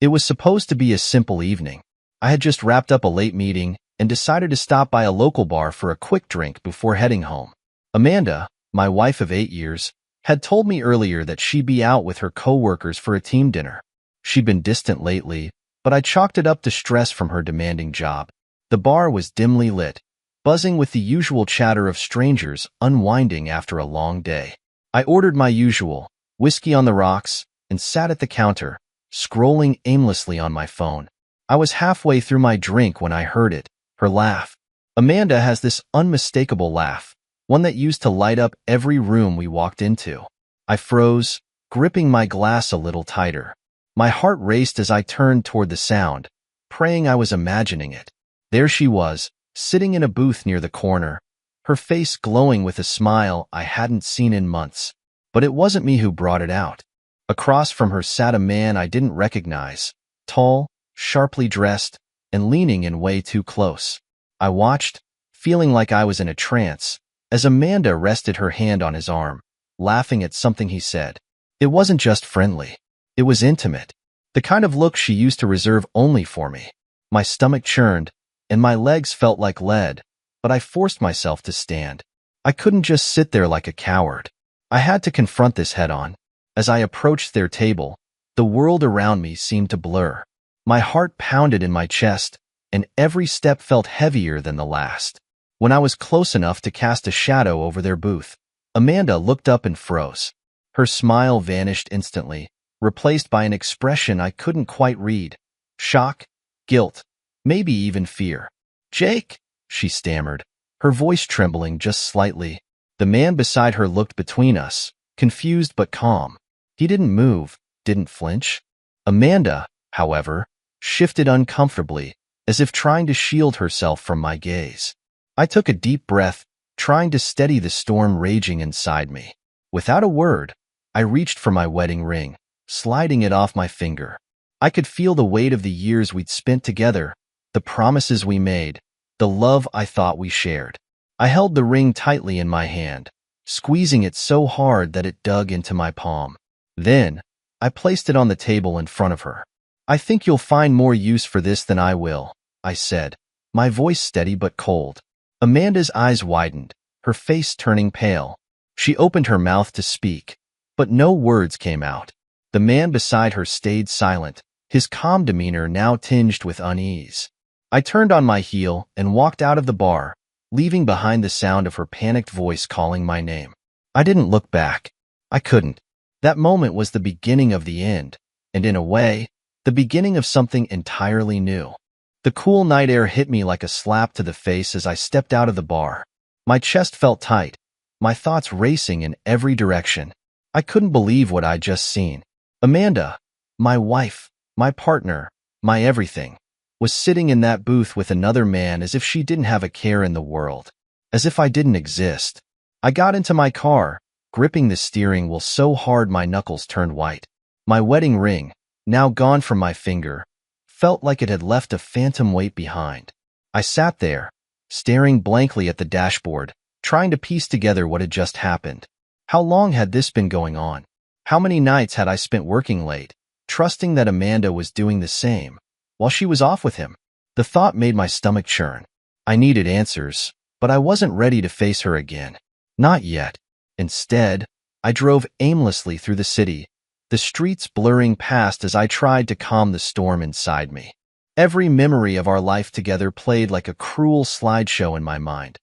It was supposed to be a simple evening. I had just wrapped up a late meeting and decided to stop by a local bar for a quick drink before heading home. Amanda, my wife of 8 years, had told me earlier that she'd be out with her coworkers for a team dinner. She'd been distant lately, but I chalked it up to stress from her demanding job. The bar was dimly lit, buzzing with the usual chatter of strangers unwinding after a long day. I ordered my usual, whiskey on the rocks, and sat at the counter, scrolling aimlessly on my phone. I was halfway through my drink when I heard it, her laugh. Amanda has this unmistakable laugh, one that used to light up every room we walked into. I froze, gripping my glass a little tighter. My heart raced as I turned toward the sound, praying I was imagining it. There she was, sitting in a booth near the corner, her face glowing with a smile I hadn't seen in months. But it wasn't me who brought it out. Across from her sat a man I didn't recognize, tall, sharply dressed, and leaning in way too close. I watched, feeling like I was in a trance, as Amanda rested her hand on his arm, laughing at something he said. It wasn't just friendly. It was intimate. The kind of look she used to reserve only for me. My stomach churned, and my legs felt like lead, but I forced myself to stand. I couldn't just sit there like a coward. I had to confront this head-on. As I approached their table, the world around me seemed to blur. My heart pounded in my chest, and every step felt heavier than the last. When I was close enough to cast a shadow over their booth, Amanda looked up and froze. Her smile vanished instantly, replaced by an expression I couldn't quite read. Shock, guilt, maybe even fear. "Jake," she stammered, her voice trembling just slightly. The man beside her looked between us, confused but calm. He didn't move, didn't flinch. Amanda, however, shifted uncomfortably, as if trying to shield herself from my gaze. I took a deep breath, trying to steady the storm raging inside me. Without a word, I reached for my wedding ring, sliding it off my finger. I could feel the weight of the years we'd spent together, the promises we made, the love I thought we shared. I held the ring tightly in my hand, squeezing it so hard that it dug into my palm. Then, I placed it on the table in front of her. "I think you'll find more use for this than I will," I said, my voice steady but cold. Amanda's eyes widened, her face turning pale. She opened her mouth to speak, but no words came out. The man beside her stayed silent, his calm demeanor now tinged with unease. I turned on my heel and walked out of the bar, leaving behind the sound of her panicked voice calling my name. I didn't look back. I couldn't. That moment was the beginning of the end, and in a way, the beginning of something entirely new. The cool night air hit me like a slap to the face as I stepped out of the bar. My chest felt tight, my thoughts racing in every direction. I couldn't believe what I'd just seen. Amanda, my wife, my partner, my everything, was sitting in that booth with another man as if she didn't have a care in the world, as if I didn't exist. I got into my car, gripping the steering wheel so hard my knuckles turned white. My wedding ring, now gone from my finger, felt like it had left a phantom weight behind. I sat there, staring blankly at the dashboard, trying to piece together what had just happened. How long had this been going on? How many nights had I spent working late, trusting that Amanda was doing the same, while she was off with him? The thought made my stomach churn. I needed answers, but I wasn't ready to face her again. Not yet. Instead, I drove aimlessly through the city, the streets blurring past as I tried to calm the storm inside me. Every memory of our life together played like a cruel slideshow in my mind.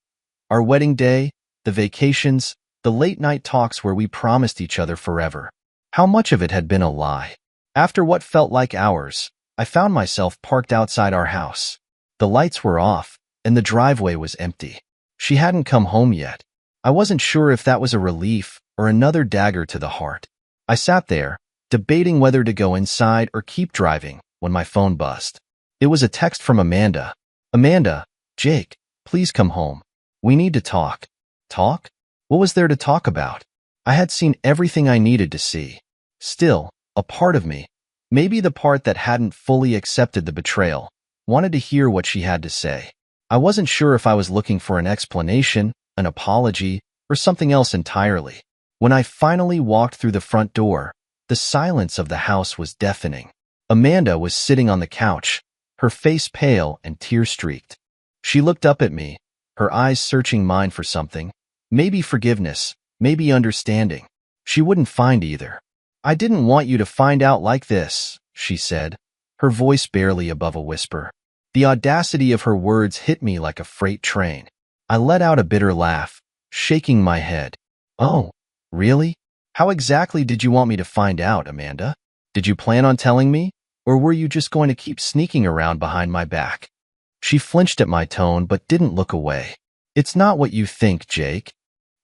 Our wedding day, the vacations, the late-night talks where we promised each other forever. How much of it had been a lie? After what felt like hours, I found myself parked outside our house. The lights were off, and the driveway was empty. She hadn't come home yet. I wasn't sure if that was a relief or another dagger to the heart. I sat there, debating whether to go inside or keep driving, when my phone buzzed. It was a text from Amanda. "Amanda, Jake, please come home. We need to talk." Talk? What was there to talk about? I had seen everything I needed to see. Still, a part of me, maybe the part that hadn't fully accepted the betrayal, wanted to hear what she had to say. I wasn't sure if I was looking for an explanation, an apology, or something else entirely. When I finally walked through the front door, the silence of the house was deafening. Amanda was sitting on the couch, her face pale and tear-streaked. She looked up at me, her eyes searching mine for something. Maybe forgiveness, maybe understanding. She wouldn't find either. "I didn't want you to find out like this," she said, her voice barely above a whisper. The audacity of her words hit me like a freight train. I let out a bitter laugh, shaking my head. "Oh, really? How exactly did you want me to find out, Amanda? Did you plan on telling me, or were you just going to keep sneaking around behind my back?" She flinched at my tone but didn't look away. "It's not what you think, Jake.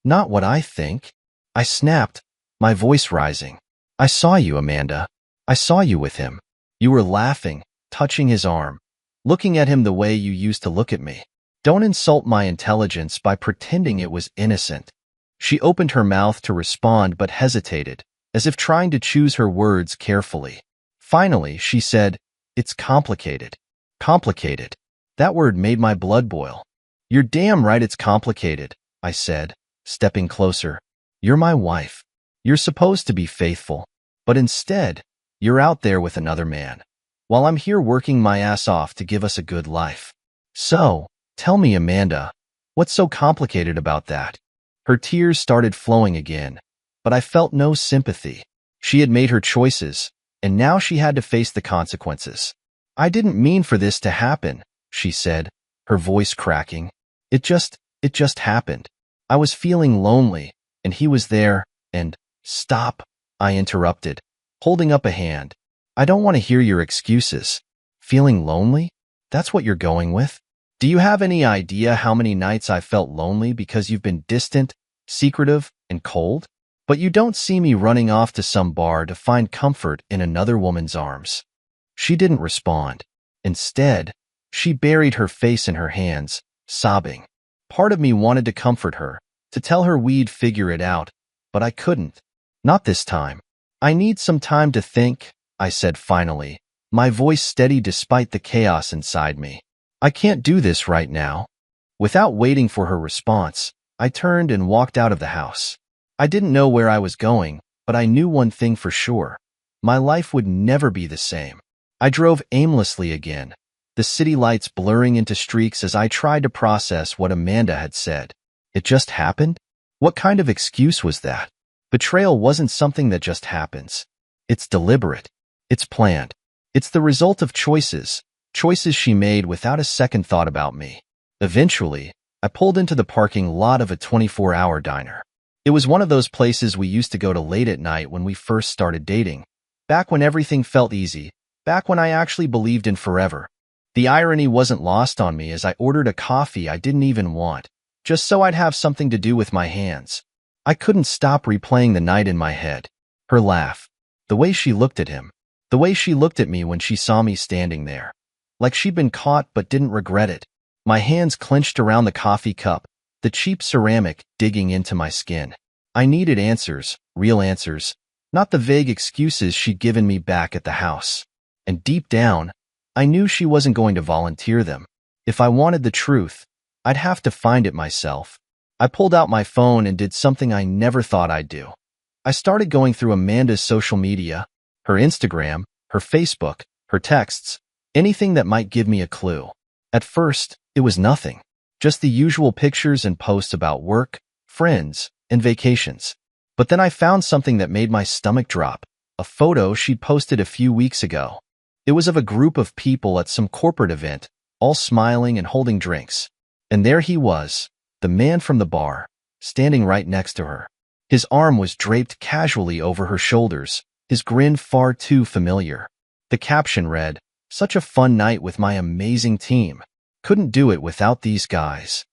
Not what I think," I snapped, my voice rising. "I saw you, Amanda. I saw you with him. You were laughing, touching his arm, looking at him the way you used to look at me. Don't insult my intelligence by pretending it was innocent." She opened her mouth to respond but hesitated, as if trying to choose her words carefully. Finally, she said, "It's complicated." Complicated. That word made my blood boil. "You're damn right it's complicated," I said, stepping closer. "You're my wife. You're supposed to be faithful. But instead, you're out there with another man, while I'm here working my ass off to give us a good life. So, tell me, Amanda, what's so complicated about that?" Her tears started flowing again, but I felt no sympathy. She had made her choices, and now she had to face the consequences. "I didn't mean for this to happen," she said, her voice cracking. It just happened. I was feeling lonely, and he was there, and—" "Stop," I interrupted, holding up a hand. "I don't want to hear your excuses. Feeling lonely? That's what you're going with? Do you have any idea how many nights I felt lonely because you've been distant, secretive, and cold? But you don't see me running off to some bar to find comfort in another woman's arms." She didn't respond. Instead, she buried her face in her hands, sobbing. Part of me wanted to comfort her, to tell her we'd figure it out, but I couldn't. "Not this time. I need some time to think," I said finally, my voice steady despite the chaos inside me. "I can't do this right now." Without waiting for her response, I turned and walked out of the house. I didn't know where I was going, but I knew one thing for sure. My life would never be the same. I drove aimlessly again, the city lights blurring into streaks as I tried to process what Amanda had said. It just happened? What kind of excuse was that? Betrayal wasn't something that just happens. It's deliberate. It's planned. It's the result of choices she made without a second thought about me. Eventually, I pulled into the parking lot of a 24-hour diner. It was one of those places we used to go to late at night when we first started dating, back when everything felt easy, back when I actually believed in forever. The irony wasn't lost on me as I ordered a coffee I didn't even want, just so I'd have something to do with my hands. I couldn't stop replaying the night in my head. Her laugh, the way she looked at him, the way she looked at me when she saw me standing there. Like she'd been caught but didn't regret it. My hands clenched around the coffee cup, the cheap ceramic digging into my skin. I needed answers, real answers, not the vague excuses she'd given me back at the house. And deep down, I knew she wasn't going to volunteer them. If I wanted the truth, I'd have to find it myself. I pulled out my phone and did something I never thought I'd do. I started going through Amanda's social media, her Instagram, her Facebook, her texts, anything that might give me a clue. At first, it was nothing. Just the usual pictures and posts about work, friends, and vacations. But then I found something that made my stomach drop, a photo she'd posted a few weeks ago. It was of a group of people at some corporate event, all smiling and holding drinks. And there he was, the man from the bar, standing right next to her. His arm was draped casually over her shoulders, his grin far too familiar. The caption read, "Such a fun night with my amazing team. Couldn't do it without these guys."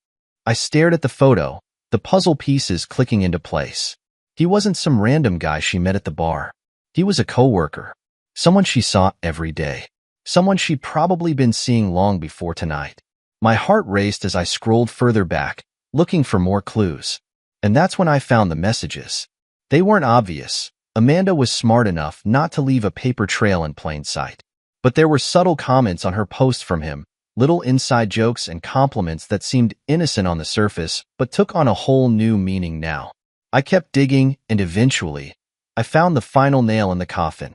I stared at the photo, the puzzle pieces clicking into place. He wasn't some random guy she met at the bar. He was a coworker, someone she saw every day, someone she'd probably been seeing long before tonight. My heart raced as I scrolled further back, looking for more clues. And that's when I found the messages. They weren't obvious. Amanda was smart enough not to leave a paper trail in plain sight. But there were subtle comments on her post from him, little inside jokes and compliments that seemed innocent on the surface but took on a whole new meaning now. I kept digging, and eventually, I found the final nail in the coffin.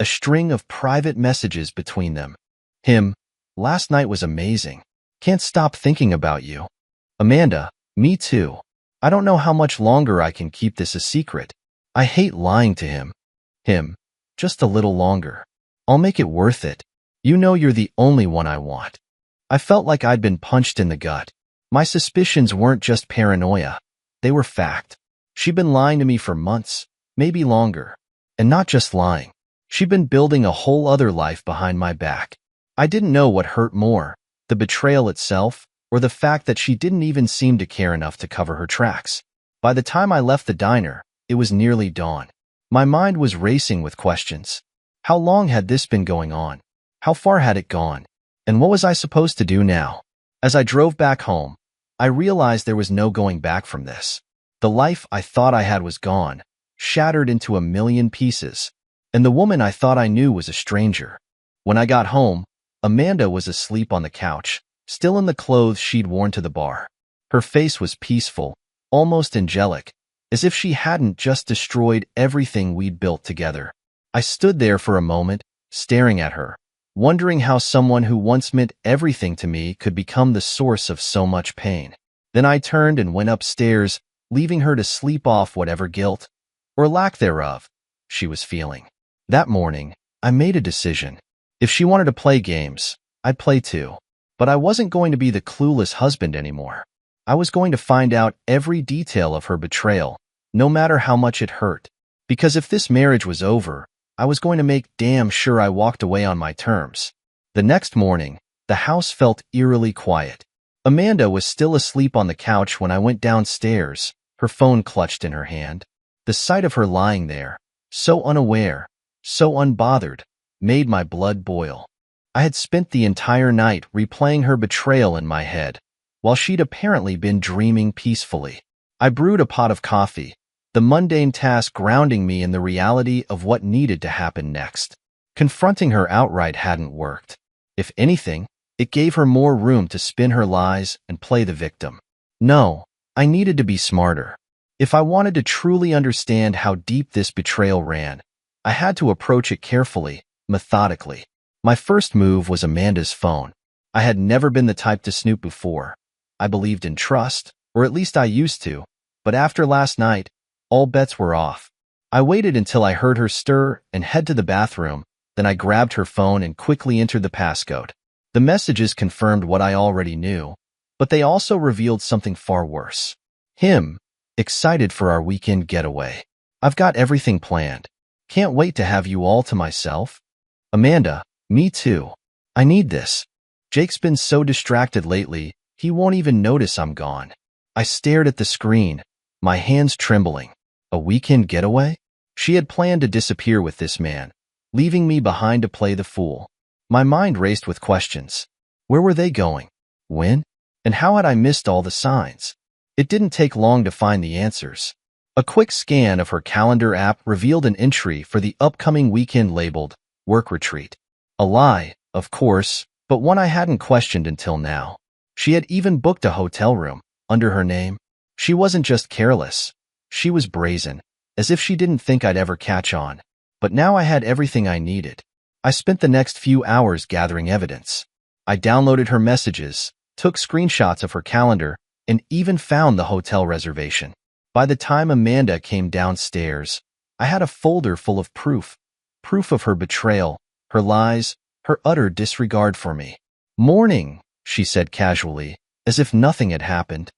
a string of private messages between them. Him, last night was amazing. Can't stop thinking about you. Amanda, me too. I don't know how much longer I can keep this a secret. I hate lying to him. Him, just a little longer. I'll make it worth it. You know you're the only one I want. I felt like I'd been punched in the gut. My suspicions weren't just paranoia. They were fact. She'd been lying to me for months, maybe longer. And not just lying. She'd been building a whole other life behind my back. I didn't know what hurt more, the betrayal itself, or the fact that she didn't even seem to care enough to cover her tracks. By the time I left the diner, it was nearly dawn. My mind was racing with questions. How long had this been going on? How far had it gone? And what was I supposed to do now? As I drove back home, I realized there was no going back from this. The life I thought I had was gone, shattered into a million pieces, and the woman I thought I knew was a stranger. When I got home, Amanda was asleep on the couch, still in the clothes she'd worn to the bar. Her face was peaceful, almost angelic, as if she hadn't just destroyed everything we'd built together. I stood there for a moment, staring at her, wondering how someone who once meant everything to me could become the source of so much pain. Then I turned and went upstairs, leaving her to sleep off whatever guilt, or lack thereof, she was feeling. That morning, I made a decision. If she wanted to play games, I'd play too. But I wasn't going to be the clueless husband anymore. I was going to find out every detail of her betrayal, no matter how much it hurt. Because if this marriage was over, I was going to make damn sure I walked away on my terms. The next morning, the house felt eerily quiet. Amanda was still asleep on the couch when I went downstairs, her phone clutched in her hand. The sight of her lying there, so unaware, so unbothered, made my blood boil. I had spent the entire night replaying her betrayal in my head, while she'd apparently been dreaming peacefully. I brewed a pot of coffee, the mundane task grounding me in the reality of what needed to happen next. Confronting her outright hadn't worked. If anything, it gave her more room to spin her lies and play the victim. No, I needed to be smarter. If I wanted to truly understand how deep this betrayal ran, I had to approach it carefully, methodically. My first move was Amanda's phone. I had never been the type to snoop before. I believed in trust, or at least I used to, but after last night, all bets were off. I waited until I heard her stir and head to the bathroom, then I grabbed her phone and quickly entered the passcode. The messages confirmed what I already knew, but they also revealed something far worse. Him, excited for our weekend getaway. I've got everything planned. Can't wait to have you all to myself. Amanda, me too. I need this. Jake's been so distracted lately, he won't even notice I'm gone. I stared at the screen, my hands trembling. A weekend getaway? She had planned to disappear with this man, leaving me behind to play the fool. My mind raced with questions. Where were they going? When? And how had I missed all the signs? It didn't take long to find the answers. A quick scan of her calendar app revealed an entry for the upcoming weekend labeled work retreat. A lie, of course, but one I hadn't questioned until now. She had even booked a hotel room under her name. She wasn't just careless. She was brazen, as if she didn't think I'd ever catch on. But now I had everything I needed. I spent the next few hours gathering evidence. I downloaded her messages, took screenshots of her calendar, and even found the hotel reservation. By the time Amanda came downstairs, I had a folder full of proof of her betrayal, her lies, her utter disregard for me. Morning, she said casually, as if nothing had happened.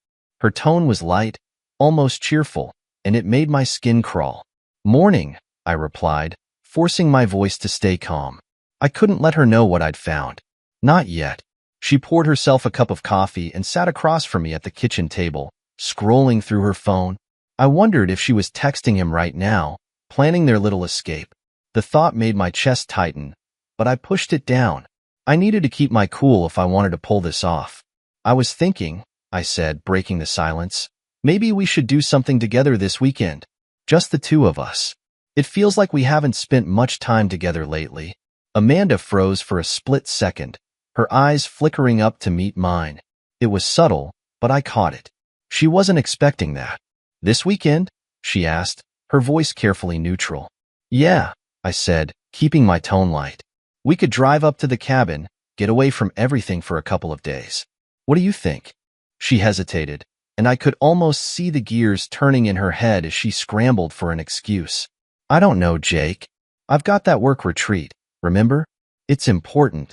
Her tone was light, almost cheerful, and it made my skin crawl. Morning, I replied, forcing my voice to stay calm. I couldn't let her know what I'd found. Not yet. She poured herself a cup of coffee and sat across from me at the kitchen table, scrolling through her phone. I wondered if she was texting him right now, planning their little escape. The thought made my chest tighten, but I pushed it down. I needed to keep my cool if I wanted to pull this off. I was thinking, I said, breaking the silence, maybe we should do something together this weekend. Just the two of us. It feels like we haven't spent much time together lately. Amanda froze for a split second, her eyes flickering up to meet mine. It was subtle, but I caught it. She wasn't expecting that. This weekend? She asked, her voice carefully neutral. Yeah, I said, keeping my tone light. We could drive up to the cabin, get away from everything for a couple of days. What do you think? She hesitated, and I could almost see the gears turning in her head as she scrambled for an excuse. I don't know, Jake. I've got that work retreat, remember? It's important.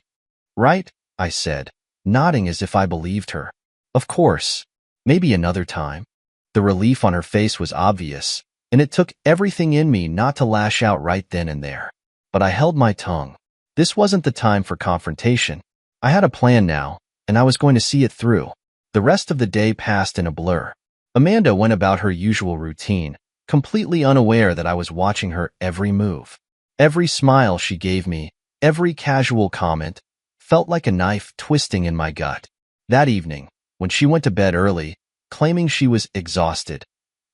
Right? I said, nodding as if I believed her. Of course. Maybe another time. The relief on her face was obvious, and it took everything in me not to lash out right then and there. But I held my tongue. This wasn't the time for confrontation. I had a plan now, and I was going to see it through. The rest of the day passed in a blur. Amanda went about her usual routine, completely unaware that I was watching her every move. Every smile she gave me, every casual comment, felt like a knife twisting in my gut. That evening, when she went to bed early, claiming she was exhausted,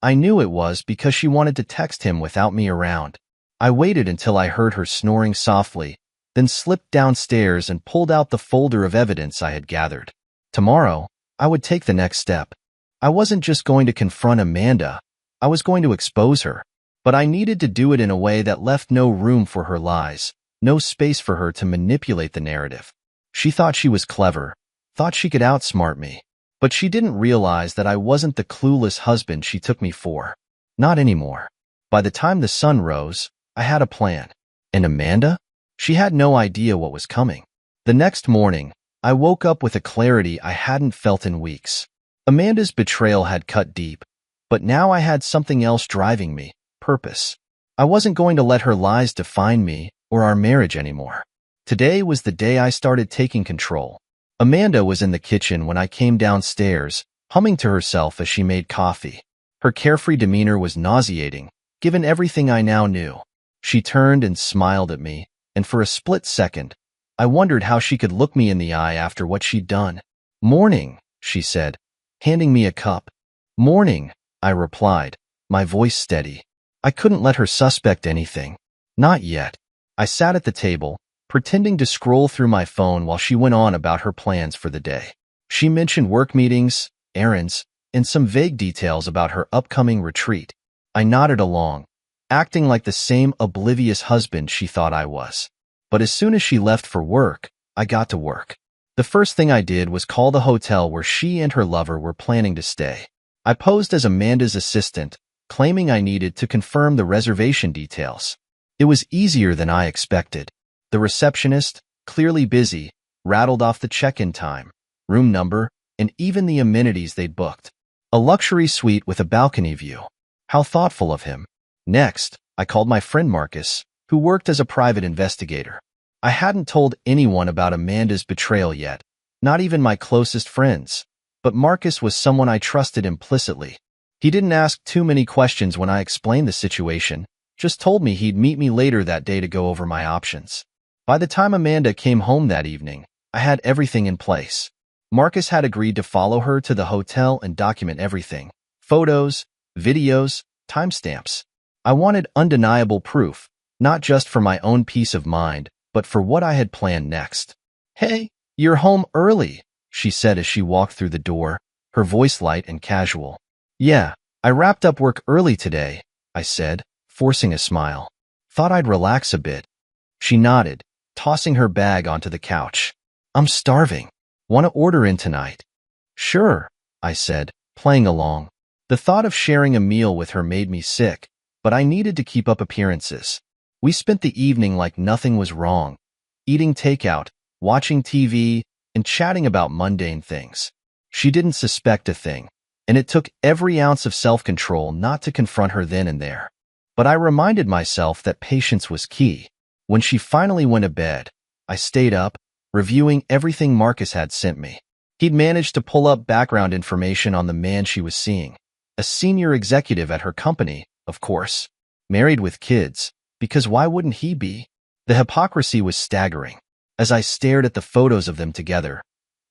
I knew it was because she wanted to text him without me around. I waited until I heard her snoring softly, then slipped downstairs and pulled out the folder of evidence I had gathered. Tomorrow, I would take the next step. I wasn't just going to confront Amanda, I was going to expose her. But I needed to do it in a way that left no room for her lies, no space for her to manipulate the narrative. She thought she was clever, thought she could outsmart me. But she didn't realize that I wasn't the clueless husband she took me for. Not anymore. By the time the sun rose, I had a plan. And Amanda? She had no idea what was coming. The next morning, I woke up with a clarity I hadn't felt in weeks. Amanda's betrayal had cut deep, but now I had something else driving me, purpose. I wasn't going to let her lies define me or our marriage anymore. Today was the day I started taking control. Amanda was in the kitchen when I came downstairs, humming to herself as she made coffee. Her carefree demeanor was nauseating, given everything I now knew. She turned and smiled at me, and for a split second, I wondered how she could look me in the eye after what she'd done. "Morning," she said, handing me a cup. "Morning," I replied, my voice steady. I couldn't let her suspect anything. Not yet. I sat at the table, pretending to scroll through my phone while she went on about her plans for the day. She mentioned work meetings, errands, and some vague details about her upcoming retreat. I nodded along, acting like the same oblivious husband she thought I was. But as soon as she left for work, I got to work. The first thing I did was call the hotel where she and her lover were planning to stay. I posed as Amanda's assistant, claiming I needed to confirm the reservation details. It was easier than I expected. The receptionist, clearly busy, rattled off the check-in time, room number, and even the amenities they'd booked. A luxury suite with a balcony view. How thoughtful of him. Next, I called my friend Marcus, who worked as a private investigator. I hadn't told anyone about Amanda's betrayal yet, not even my closest friends, but Marcus was someone I trusted implicitly. He didn't ask too many questions when I explained the situation, just told me he'd meet me later that day to go over my options. By the time Amanda came home that evening, I had everything in place. Marcus had agreed to follow her to the hotel and document everything. Photos, videos, timestamps. I wanted undeniable proof, not just for my own peace of mind, but for what I had planned next. "Hey, you're home early," she said as she walked through the door, her voice light and casual. "Yeah, I wrapped up work early today," I said, forcing a smile. "Thought I'd relax a bit." She nodded, tossing her bag onto the couch. "I'm starving. Want to order in tonight?" "Sure," I said, playing along. The thought of sharing a meal with her made me sick, but I needed to keep up appearances. We spent the evening like nothing was wrong, eating takeout, watching TV, and chatting about mundane things. She didn't suspect a thing, and it took every ounce of self-control not to confront her then and there. But I reminded myself that patience was key. When she finally went to bed, I stayed up, reviewing everything Marcus had sent me. He'd managed to pull up background information on the man she was seeing. A senior executive at her company, of course. Married with kids, because why wouldn't he be? The hypocrisy was staggering. As I stared at the photos of them together,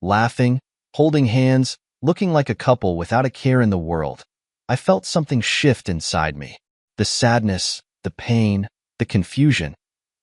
laughing, holding hands, looking like a couple without a care in the world, I felt something shift inside me. The sadness, the pain, the confusion.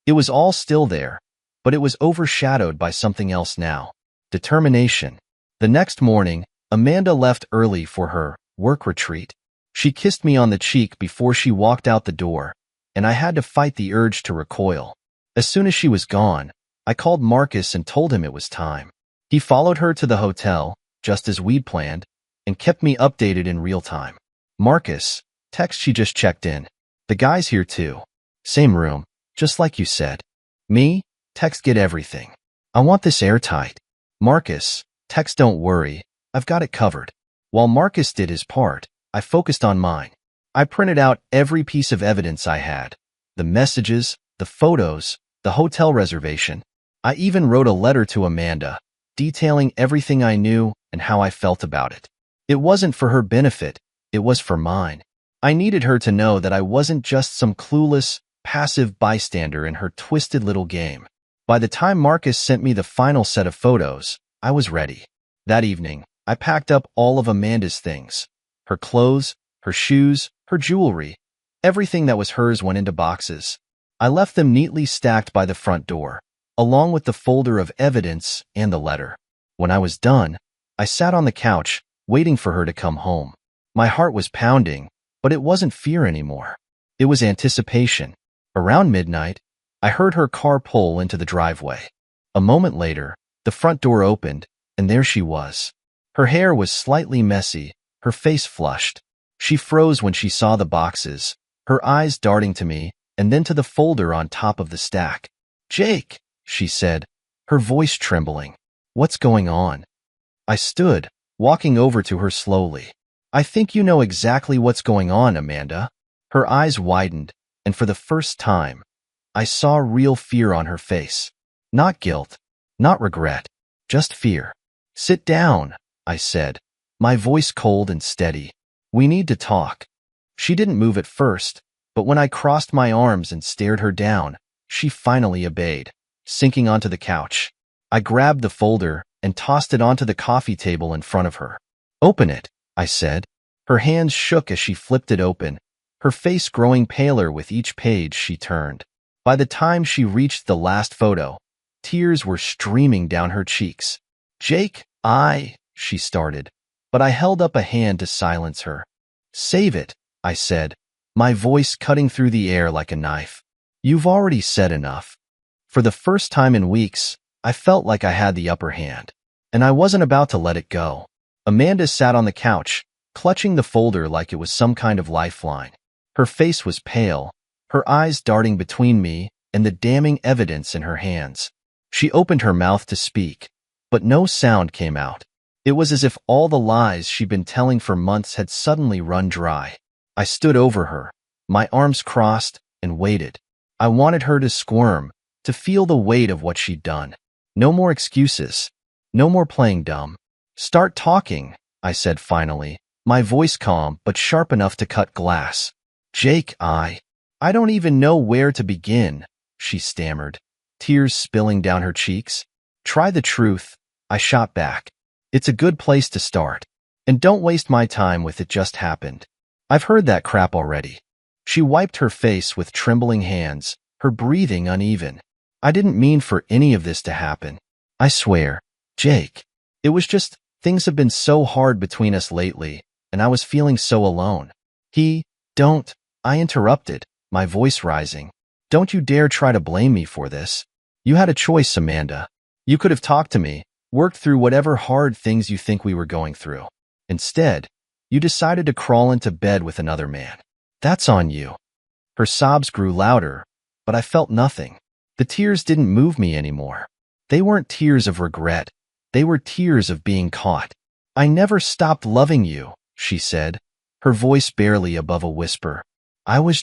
It was all still there, but it was overshadowed by something else now. Determination. The next morning, Amanda left early for her work retreat. She kissed me on the cheek before she walked out the door, and I had to fight the urge to recoil. As soon as she was gone, I called Marcus and told him it was time. He followed her to the hotel, just as we'd planned, and kept me updated in real time. Marcus, text she just checked in. The guy's here too. Same room, just like you said. Me, text get everything. I want this airtight. Marcus, text don't worry, I've got it covered. While Marcus did his part, I focused on mine. I printed out every piece of evidence I had. The messages, the photos, the hotel reservation. I even wrote a letter to Amanda, detailing everything I knew and how I felt about it. It wasn't for her benefit, it was for mine. I needed her to know that I wasn't just some clueless, passive bystander in her twisted little game. By the time Marcus sent me the final set of photos, I was ready. That evening, I packed up all of Amanda's things. Her clothes, her shoes, her jewelry. Everything that was hers went into boxes. I left them neatly stacked by the front door, along with the folder of evidence and the letter. When I was done, I sat on the couch, waiting for her to come home. My heart was pounding, but it wasn't fear anymore. It was anticipation. Around midnight, I heard her car pull into the driveway. A moment later, the front door opened, and there she was. Her hair was slightly messy, her face flushed. She froze when she saw the boxes, her eyes darting to me and then to the folder on top of the stack. "Jake," she said, her voice trembling. "What's going on?" I stood, walking over to her slowly. "I think you know exactly what's going on, Amanda." Her eyes widened, and for the first time, I saw real fear on her face. Not guilt, not regret, just fear. "Sit down," I said, my voice cold and steady. "We need to talk." She didn't move at first, but when I crossed my arms and stared her down, she finally obeyed, sinking onto the couch. I grabbed the folder and tossed it onto the coffee table in front of her. "Open it," I said. Her hands shook as she flipped it open, her face growing paler with each page she turned. By the time she reached the last photo, tears were streaming down her cheeks. "Jake, she started, but I held up a hand to silence her. "Save it," I said, my voice cutting through the air like a knife. "You've already said enough." For the first time in weeks, I felt like I had the upper hand, and I wasn't about to let it go. Amanda sat on the couch, clutching the folder like it was some kind of lifeline. Her face was pale, her eyes darting between me and the damning evidence in her hands. She opened her mouth to speak, but no sound came out. It was as if all the lies she'd been telling for months had suddenly run dry. I stood over her, my arms crossed, and waited. I wanted her to squirm, to feel the weight of what she'd done. No more excuses. No more playing dumb. "Start talking," I said finally, my voice calm but sharp enough to cut glass. "Jake, I don't even know where to begin," she stammered, tears spilling down her cheeks. "Try the truth," I shot back. "It's a good place to start. And don't waste my time with it just happened. I've heard that crap already." She wiped her face with trembling hands, her breathing uneven. "I didn't mean for any of this to happen. I swear. Jake. It was just, things have been so hard between us lately, and I was feeling so alone." Don't," I interrupted, my voice rising. "Don't you dare try to blame me for this. You had a choice, Amanda. You could have talked to me, worked through whatever hard things you think we were going through. Instead, you decided to crawl into bed with another man. That's on you." Her sobs grew louder, but I felt nothing. The tears didn't move me anymore. They weren't tears of regret. They were tears of being caught. "I never stopped loving you," she said, her voice barely above a whisper. I was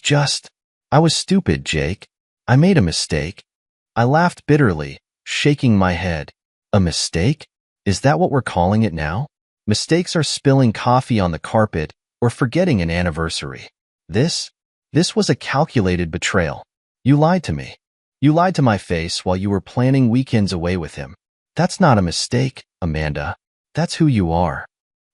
stupid, Jake. I made a mistake." I laughed bitterly, shaking my head. "A mistake? Is that what we're calling it now? Mistakes are spilling coffee on the carpet or forgetting an anniversary. This was a calculated betrayal. You lied to me. You lied to my face while you were planning weekends away with him. That's not a mistake, Amanda. That's who you are."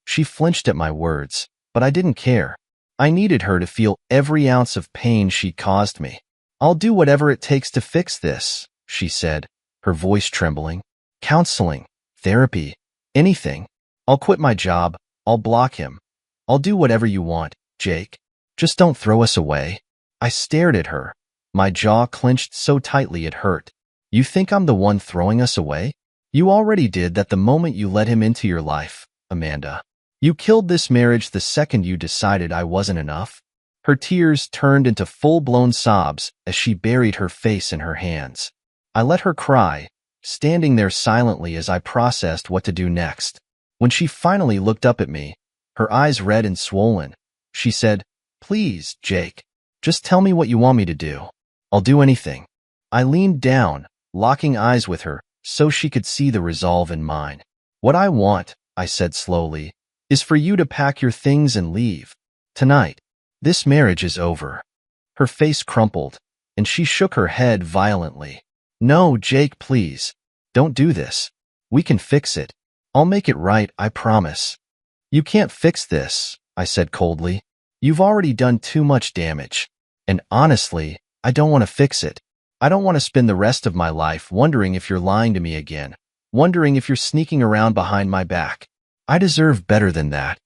She flinched at my words, but I didn't care. I needed her to feel every ounce of pain she'd caused me. "I'll do whatever it takes to fix this," she said, her voice trembling. "Counseling, therapy, anything. I'll quit my job. I'll block him. I'll do whatever you want, Jake. Just don't throw us away." I stared at her, My jaw clenched so tightly it hurt. You think I'm the one throwing us away? You already did that the moment you let him into your life, Amanda. You killed this marriage the second you decided I wasn't enough. Her tears turned into full-blown sobs as she buried her face in her hands. I let her cry, standing there silently as I processed what to do next. When she finally looked up at me, her eyes red and swollen, she said, "Please, Jake, just tell me what you want me to do. I'll do anything." I leaned down, locking eyes with her so she could see the resolve in mine. "What I want," I said slowly, "is for you to pack your things and leave. Tonight. This marriage is over." Her face crumpled, and she shook her head violently. "No, Jake, please. Don't do this. We can fix it. I'll make it right, I promise." "You can't fix this," I said coldly. "You've already done too much damage. And honestly, I don't want to fix it. I don't want to spend the rest of my life wondering if you're lying to me again, wondering if you're sneaking around behind my back. I deserve better than that."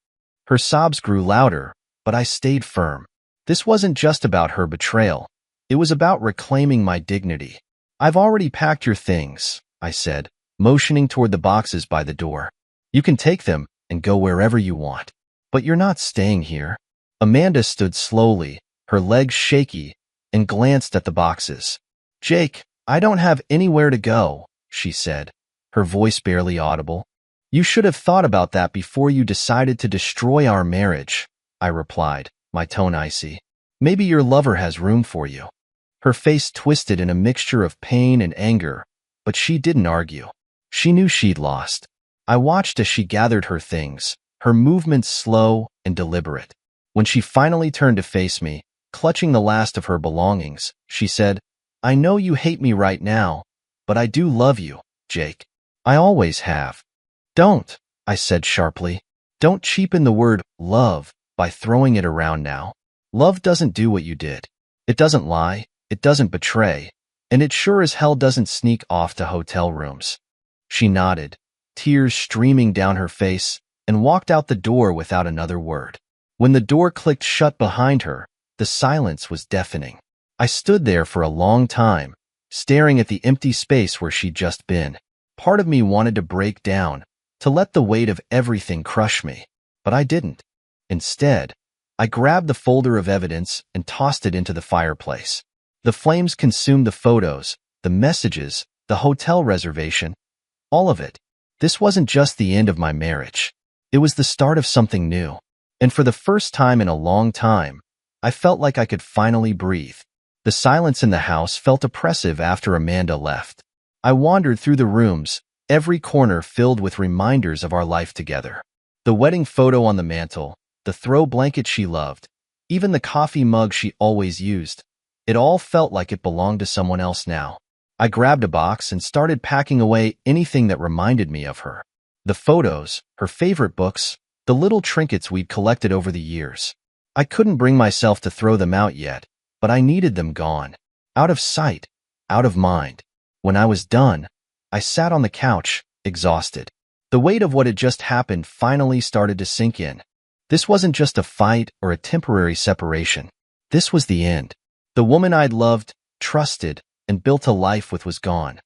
Her sobs grew louder, but I stayed firm. This wasn't just about her betrayal. It was about reclaiming my dignity. "I've already packed your things," I said, motioning toward the boxes by the door. "You can take them and go wherever you want. But you're not staying here." Amanda stood slowly, her legs shaky, and glanced at the boxes. "Jake, I don't have anywhere to go," she said, her voice barely audible. "You should have thought about that before you decided to destroy our marriage," I replied, my tone icy. "Maybe your lover has room for you." Her face twisted in a mixture of pain and anger, but she didn't argue. She knew she'd lost. I watched as she gathered her things, her movements slow and deliberate. When she finally turned to face me, clutching the last of her belongings, she said, "I know you hate me right now, but I do love you, Jake. I always have." "Don't," I said sharply. "Don't cheapen the word love by throwing it around now. Love doesn't do what you did. It doesn't lie, it doesn't betray, and it sure as hell doesn't sneak off to hotel rooms." She nodded, tears streaming down her face, and walked out the door without another word. When the door clicked shut behind her, the silence was deafening. I stood there for a long time, staring at the empty space where she'd just been. Part of me wanted to break down, to let the weight of everything crush me, but I didn't. Instead, I grabbed the folder of evidence and tossed it into the fireplace. The flames consumed the photos, the messages, the hotel reservation, all of it. This wasn't just the end of my marriage. It was the start of something new. And for the first time in a long time, I felt like I could finally breathe. The silence in the house felt oppressive after Amanda left. I wandered through the rooms, every corner filled with reminders of our life together. The wedding photo on the mantel, the throw blanket she loved, even the coffee mug she always used. It all felt like it belonged to someone else now. I grabbed a box and started packing away anything that reminded me of her. The photos, her favorite books, the little trinkets we'd collected over the years. I couldn't bring myself to throw them out yet, but I needed them gone. Out of sight, out of mind. When I was done, I sat on the couch, exhausted. The weight of what had just happened finally started to sink in. This wasn't just a fight or a temporary separation. This was the end. The woman I'd loved, trusted, and built a life with was gone.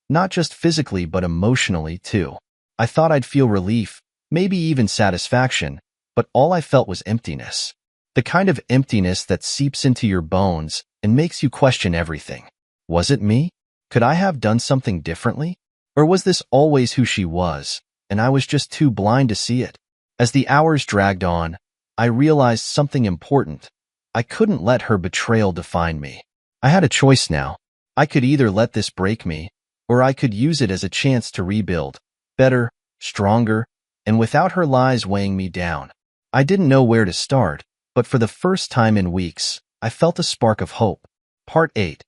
Not just physically, but emotionally, too. I thought I'd feel relief, maybe even satisfaction, but all I felt was emptiness. The kind of emptiness that seeps into your bones and makes you question everything. Was it me? Could I have done something differently? Or was this always who she was, and I was just too blind to see it? As the hours dragged on, I realized something important. I couldn't let her betrayal define me. I had a choice now. I could either let this break me, or I could use it as a chance to rebuild, better, stronger, and without her lies weighing me down. I didn't know where to start, but for the first time in weeks, I felt a spark of hope. Part 8.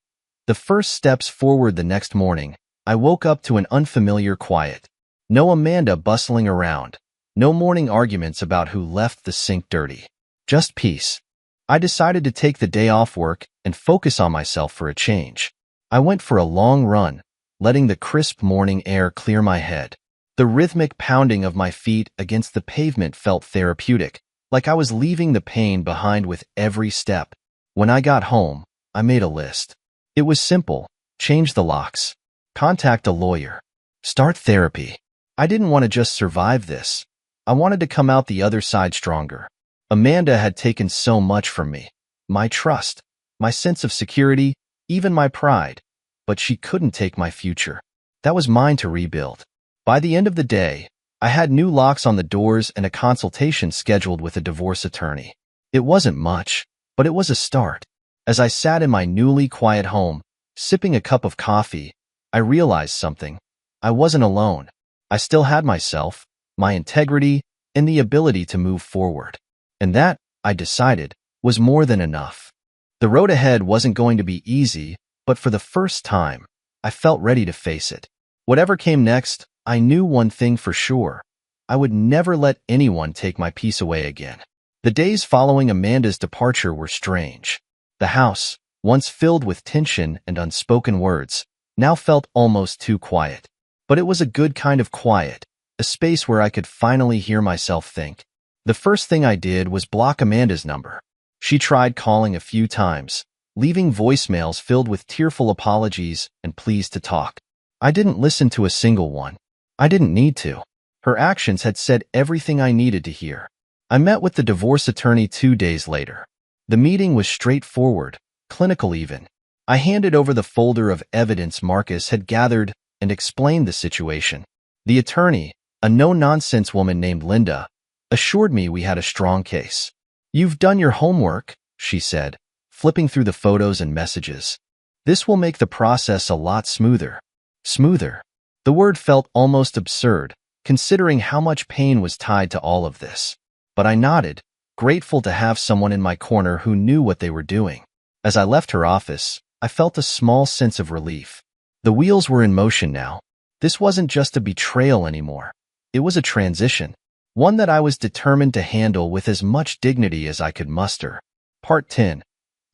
The first steps forward. The next morning, I woke up to an unfamiliar quiet. No Amanda bustling around. No morning arguments about who left the sink dirty. Just peace. I decided to take the day off work and focus on myself for a change. I went for a long run, letting the crisp morning air clear my head. The rhythmic pounding of my feet against the pavement felt therapeutic, like I was leaving the pain behind with every step. When I got home, I made a list. It was simple. Change the locks. Contact a lawyer. Start therapy. I didn't want to just survive this. I wanted to come out the other side stronger. Amanda had taken so much from me. My trust, my sense of security, even my pride. But she couldn't take my future. That was mine to rebuild. By the end of the day, I had new locks on the doors and a consultation scheduled with a divorce attorney. It wasn't much, but it was a start. As I sat in my newly quiet home, sipping a cup of coffee, I realized something. I wasn't alone. I still had myself, my integrity, and the ability to move forward. And that, I decided, was more than enough. The road ahead wasn't going to be easy, but for the first time, I felt ready to face it. Whatever came next, I knew one thing for sure. I would never let anyone take my peace away again. The days following Amanda's departure were strange. The house, once filled with tension and unspoken words, now felt almost too quiet. But it was a good kind of quiet, a space where I could finally hear myself think. The first thing I did was block Amanda's number. She tried calling a few times, leaving voicemails filled with tearful apologies and pleas to talk. I didn't listen to a single one. I didn't need to. Her actions had said everything I needed to hear. I met with the divorce attorney 2 days later. The meeting was straightforward, clinical even. I handed over the folder of evidence Marcus had gathered and explained the situation. The attorney, a no-nonsense woman named Linda, assured me we had a strong case. "You've done your homework," she said, flipping through the photos and messages. "This will make the process a lot smoother." Smoother. The word felt almost absurd, considering how much pain was tied to all of this. But I nodded, grateful to have someone in my corner who knew what they were doing. As I left her office, I felt a small sense of relief. The wheels were in motion now. This wasn't just a betrayal anymore. It was a transition, one that I was determined to handle with as much dignity as I could muster. Part 10.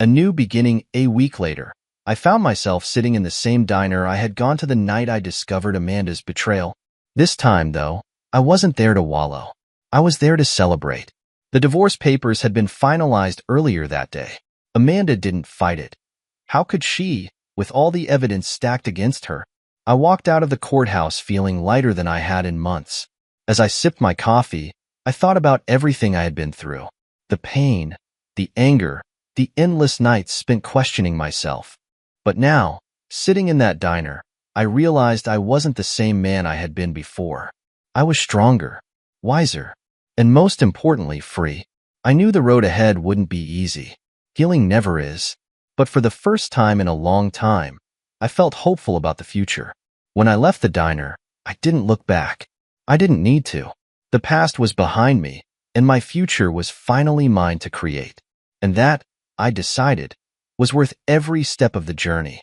A new beginning. A week later, I found myself sitting in the same diner I had gone to the night I discovered Amanda's betrayal. This time, though, I wasn't there to wallow. I was there to celebrate. The divorce papers had been finalized earlier that day. Amanda didn't fight it. How could she, with all the evidence stacked against her? I walked out of the courthouse feeling lighter than I had in months. As I sipped my coffee, I thought about everything I had been through. The pain, the anger, the endless nights spent questioning myself. But now, sitting in that diner, I realized I wasn't the same man I had been before. I was stronger, wiser, and most importantly, free. I knew the road ahead wouldn't be easy. Healing never is. But for the first time in a long time, I felt hopeful about the future. When I left the diner, I didn't look back. I didn't need to. The past was behind me, and my future was finally mine to create. And that, I decided, was worth every step of the journey.